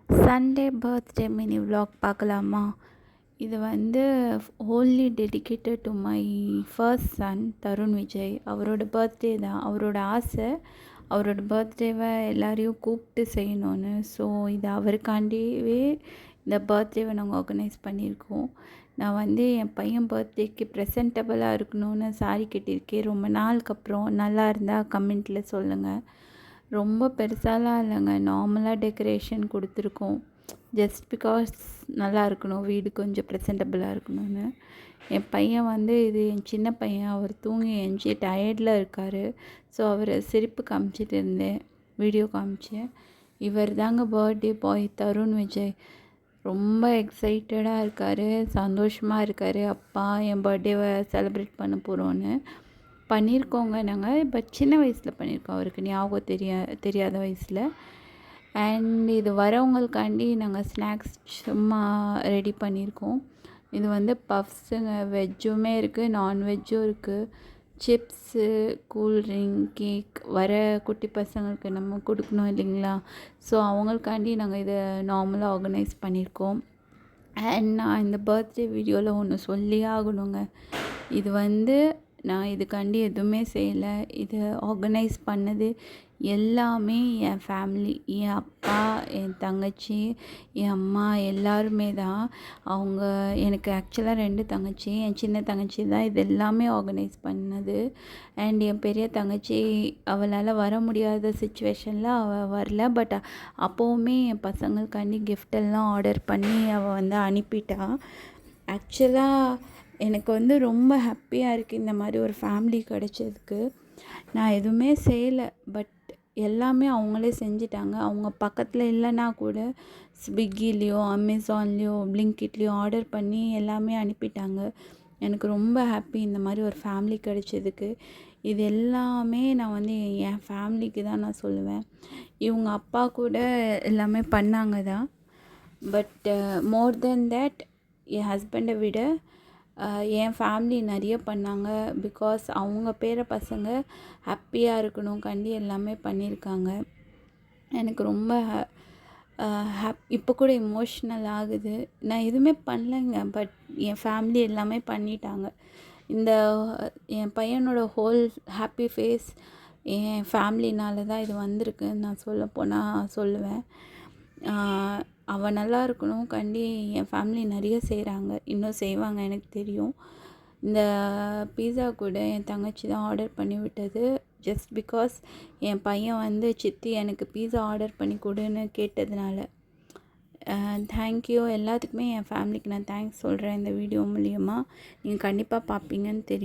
Sunday birthday mini vlog பார்க்கலாமா? இது வந்து wholly dedicated to my first son Tarun Vijay. அவரோட பர்த்டே தான். அவரோட ஆசை அவரோட பர்த்டேவை எல்லாரையும் கூப்பிட்டு செய்யணும்னு. ஸோ இது அவருக்காண்டியே இந்த பர்த்டேவை நாங்கள் ஆர்கனைஸ் பண்ணியிருக்கோம். நான் வந்து என் பையன் பர்த்டேக்கு ப்ரெசன்டபுளாக இருக்கணும்னு சாரி கட்டியிருக்கேன். ரொம்ப நாளுக்கு அப்புறம் நல்லா இருந்தால் கமெண்ட்டில் சொல்லுங்கள். ரொம்ப பெருசாலாம் இல்லைங்க, நார்மலாக டெக்கரேஷன் கொடுத்துருக்கோம். ஜஸ்ட் பிகாஸ் நல்லா இருக்கணும், வீடு கொஞ்சம் ப்ரெசன்டபுளாக இருக்கணும்னு. என் பையன் வந்து இது என் சின்ன பையன், அவர் தூங்கி எஞ்சி டயர்டில் இருக்கார். ஸோ அவரை சிரிப்பு காமிச்சிட்டு இருந்தேன், வீடியோ காமிச்சேன். இவர் தாங்க பர்த்டே பாய் தருண் விஜய். ரொம்ப எக்ஸைட்டடாக இருக்கார், சந்தோஷமாக இருக்கார். அப்பா என் பர்த்டேவை செலிப்ரேட் பண்ண போகிறோன்னு பண்ணியிருக்கோங்க நாங்கள். பட் சின்ன வயசில் பண்ணியிருக்கோம், அவருக்கு ஞாபகம் தெரியாத வயசில். அண்ட் இது வரவங்களுக்காண்டி நாங்கள் ஸ்நாக்ஸ் சும்மா ரெடி பண்ணியிருக்கோம். இது வந்து பஃப்ஸுங்க, வெஜ்ஜுமே இருக்குது, நான்வெஜ்ஜும் இருக்குது. சிப்ஸு, கூல்ட்ரிங்க், கேக் வர குட்டி பசங்களுக்கு நம்ம கொடுக்கணும் இல்லைங்களா? ஸோ அவங்களுக்காண்டி நாங்கள் இதை நார்மலாக ஆர்கனைஸ் பண்ணியிருக்கோம். அண்ட் நான் இந்த பர்த்டே வீடியோவில் ஒன்று சொல்லியே ஆகணுங்க. இது வந்து நான் இதுக்காண்டி எதுவுமே செய்யலை. இது ஆர்கனைஸ் பண்ணது எல்லாமே என் ஃபேமிலி, என் அப்பா, என் தங்கச்சி, என் அம்மா எல்லாருமே தான். அவங்க எனக்கு ஆக்சுவலாக 2 தங்கச்சி. என் சின்ன தங்கச்சி தான் இது எல்லாமே ஆர்கனைஸ் பண்ணது. அண்ட் என் பெரிய தங்கச்சி அவளால் வர முடியாத சுச்சுவேஷனில் அவள் வரல. பட் அப்போவுமே என் பசங்களுக்காண்டி கிஃப்டெல்லாம் ஆர்டர் பண்ணி அவள் வந்து அனுப்பிட்டா. ஆக்சுவலாக எனக்கு வந்து ரொம்ப ஹாப்பியாக இருக்குது இந்த மாதிரி ஒரு ஃபேமிலி கிடச்சதுக்கு. நான் எதுவுமே செய்யலை, பட் எல்லாமே அவங்களே செஞ்சிட்டாங்க. அவங்க பக்கத்தில் இல்லைன்னா கூட ஸ்விக்கிலேயோ அமேசான்லேயோ பிளிங்கிட்லேயோ ஆர்டர் பண்ணி எல்லாமே அனுப்பிட்டாங்க. எனக்கு ரொம்ப ஹாப்பி இந்த மாதிரி ஒரு ஃபேமிலி கிடச்சதுக்கு. இது எல்லாமே நான் வந்து என் ஃபேமிலிக்கு தான் நான் சொல்லுவேன். இவங்க அப்பா கூட எல்லாமே பண்ணாங்க தான். பட் மோர் தென் தேட் என் ஹஸ்பண்டை விட என் ஃபேமிலி நிறைய பண்ணாங்க. பிகாஸ் அவங்க பேர பசங்க ஹாப்பியாக இருக்கணும் கண்டி எல்லாமே பண்ணியிருக்காங்க. எனக்கு ரொம்ப இப்போ கூட எமோஷ்னல் ஆகுது. நான் எதுவுமே பண்ணலைங்க, பட் என் ஃபேமிலி எல்லாமே பண்ணிட்டாங்க. இந்த என் பையனோட ஹோல் ஹாப்பி ஃபேஸ் என் ஃபேமிலினால தான் இது வந்திருக்குன்னு நான் சொல்லப்போனால் சொல்லுவேன். அவன் நல்லா இருக்கணும் கண்டி என் ஃபேமிலி நிறைய செய்கிறாங்க, இன்னும் செய்வாங்க எனக்கு தெரியும். இந்த பீஸா கூட என் தங்கச்சி தான் ஆர்டர் பண்ணி விட்டது. ஜஸ்ட் பிகாஸ் என் பையன் வந்து சித்தி எனக்கு பீஸா ஆர்டர் பண்ணி கொடுன்னு கேட்டதுனால. தேங்க்யூ எல்லாத்துக்குமே. என் ஃபேமிலிக்கு நான் தேங்க்ஸ் சொல்கிறேன் இந்த வீடியோ மூலியமாக. நீங்கள் கண்டிப்பாக பார்ப்பீங்கன்னு தெரியும்.